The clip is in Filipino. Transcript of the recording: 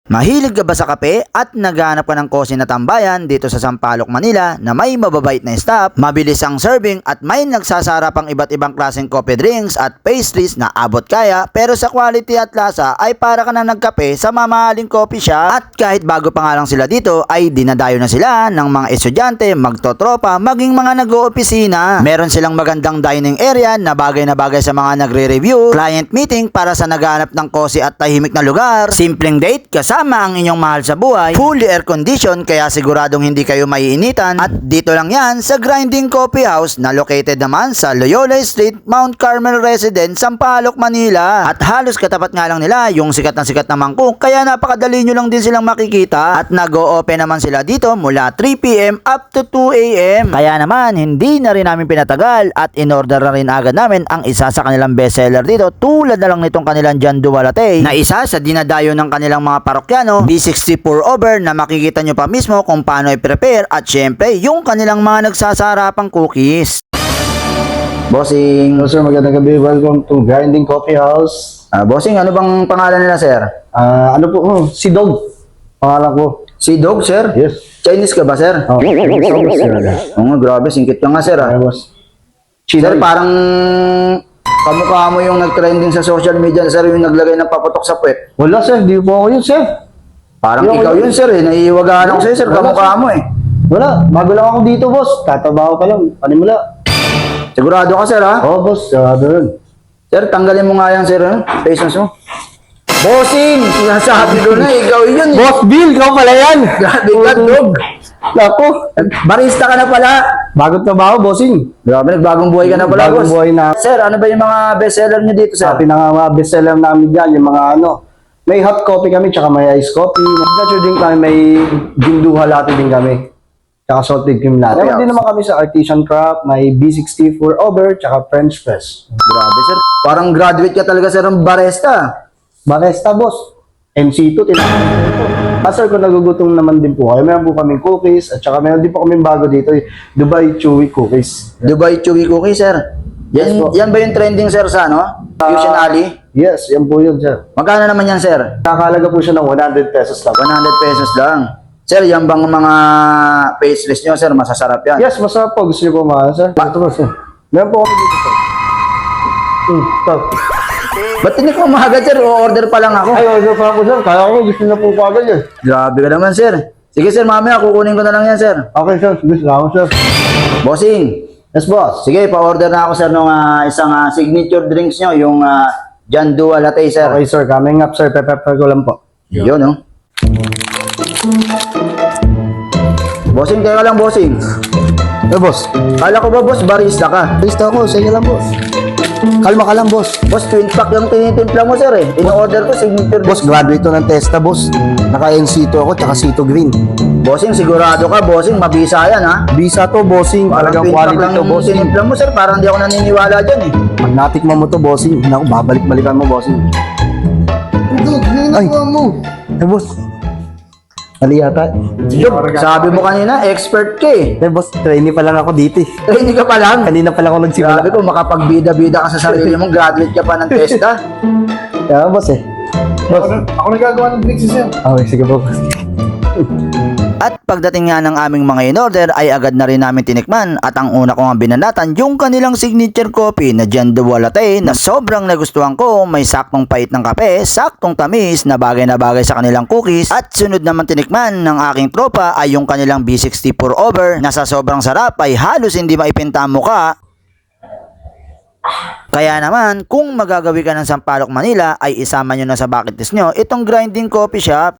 Mahilig ka ba sa kape at naghahanap ka ng kosi na tambayan dito sa Sampaloc, Manila na may mababait na staff, mabilis ang serving at may nagsasarapang iba't ibang klaseng coffee drinks at pastries na abot kaya pero sa quality at lasa ay para ka na nagkape sa mamahaling coffee shop at kahit bago pa nga lang sila dito ay dinadayo na sila ng mga estudyante, magtotropa, maging mga nag-oopisina. Meron silang magandang dining area na bagay sa mga nagre-review, client meeting para sa naghahanap ng kosi at tahimik na lugar, simpleng date kasama ang inyong mahal sa buhay, fully air condition kaya siguradong hindi kayo maiinitan at dito lang yan sa Grinding Coffee House na located naman sa Loyola Street, Mount Carmel Residence, Sampaloc, Manila. At halos katapat nga lang nila yung sikat na mangkok kaya napakadali nyo lang din silang makikita at nag-o-open naman sila dito mula 3 PM up to 2 AM. Kaya naman hindi na rin namin pinatagal at in-order na rin agad namin ang isa sa kanilang bestseller dito tulad na lang nitong kanilang John Dua Latte na isa sa dinadayo ng kanilang mga parokyano, B60 pour over na makikita nyo pa mismo kung paano i-prepare at syempre yung kanilang mga nagsasarapang cookies. Bossing. Hello sir, magandang gabi. Welcome to Grinding Coffee House. Bossing, ano bang pangalan nila, sir? Ano po? Si Dog. Pangalan ko. Si Dog, sir? Yes. Chinese ka ba, sir? Oh, Grabe, singkit ka nga, sir. I was. Sir, parang kamukha mo yung nag-trending sa social media, sir, yung naglagay ng paputok sa puwet. Wala sir, di po ako yun sir. Parang Yo, ikaw yun, sir, eh. Naiiwagaan ako sa'yo, sir. Wala, Kamukha sir. mo, eh. Wala, bago lang ako dito boss. Tatabaho pa lang, panimula. Sigurado ka, sir, ha? Oo boss, doon. Sir, tanggalin mo nga yan, sir, ha? Face mask mo. Bossing! Sinasabi ko na, ikaw yun, eh. Boss Bill, ikaw pala yan. Grabe ka, Dog. Naku, Barista ka na pala. bagong trabaho bossing. Grabe, nagbagong buhay ka na pala, Bagong boss. buhay na. Sir, ano ba yung mga bestseller nyo dito, sir? Sa pinaka bestseller namin dyan, yung mga may hot coffee kami, tsaka may iced coffee. Signature drink kami, may ginduha latte din kami. Tsaka salted cream latte. Meron din naman kami sa artisan craft, may B60 pour over, tsaka French press. Grabe, sir. Parang graduate ka talaga, sir, ng barista. Barista, boss. MC2, tinatawag ko ito. Sir, kung nagugutom naman din po kayo, meron po kaming cookies, at saka meron din po kaming bago dito, Dubai Chewy Cookies. Dubai Chewy Cookie, sir. Yes, Yan, po. yan ba yung trending, sir, sa ano? Fusion Alley? Yes, yan po yun, sir. Magkano naman yan, sir? Nakakalaga po siya ng 100 pesos lang. 100 pesos lang. Sir, yan bang mga pastries nyo, sir? Masasarap yan. Yes, masarap po. Gusto niyo po mga, sir? Ito po, sir. Meron po kami dito, sir. Stop. Ba't hindi ko umagad, sir? O-order pa lang ako. Ay, order pa ako, sir. Kaya ko gusto na po po agad yan. Grabe ka naman, sir. Sige, sir, mamaya kukunin ko na lang yan, sir. Okay, sir. Sige, salamat, sir. Bossing. Yes, boss. Sige, pa-order na ako, sir, ng isang signature drinks nyo, yung John Dua Latte, sir. Okay, sir. Coming up, sir. Pepper ko lang po. Yun, no? Bossing, teka lang, bossing. Eh, boss. Kala ko ba, boss, barista ka? Lista ko. Sige lang, boss. Kalma ka lang, boss. Boss, twin pack yung tinitimpla mo, sir, eh. In-order ko, signature Boss, graduate to ng TESTA, boss. Naka-NC2 ako, tsaka C2 Green. Bossing, sigurado ka, bossing, mabisa yan, ha? Visa to, bossing. Talagang Twin pack quality lang to, yung bossing. tinimpla mo, sir. Parang di ako naniniwala dyan, eh. Pag natikman mo to, bossing, naku, babalik-balikan mo, bossing. Ay, mo. Eh, boss. Mali yata. Sabi mo kanina, expert ka, eh. Eh, boss, trainee pa lang ako dito eh. Hindi ka pa lang. Kanina pa lang ako nagsimula. Grabe ko, makapagbida-bida ka sa sarili mo, graduate ka pa ng TESTA. Kaya, boss eh. Boss. Ako nagagawa ng drinks sir. Okay, sige po. At pagdating nga ng aming mga in-order ay agad na rin namin tinikman at ang una ko nga binanatan yung kanilang signature coffee na John Dua Latte na sobrang nagustuhan ko, may saktong pait ng kape, saktong tamis na bagay sa kanilang cookies at sunod naman tinikman ng aking tropa ay yung kanilang B60 pour over na sa sobrang sarap ay halos hindi maipinta ang mukha. Kaya naman, kung magagawi ka ng Sampaloc, Manila ay isama nyo na sa bucket list nyo itong Grinding Coffee Shop.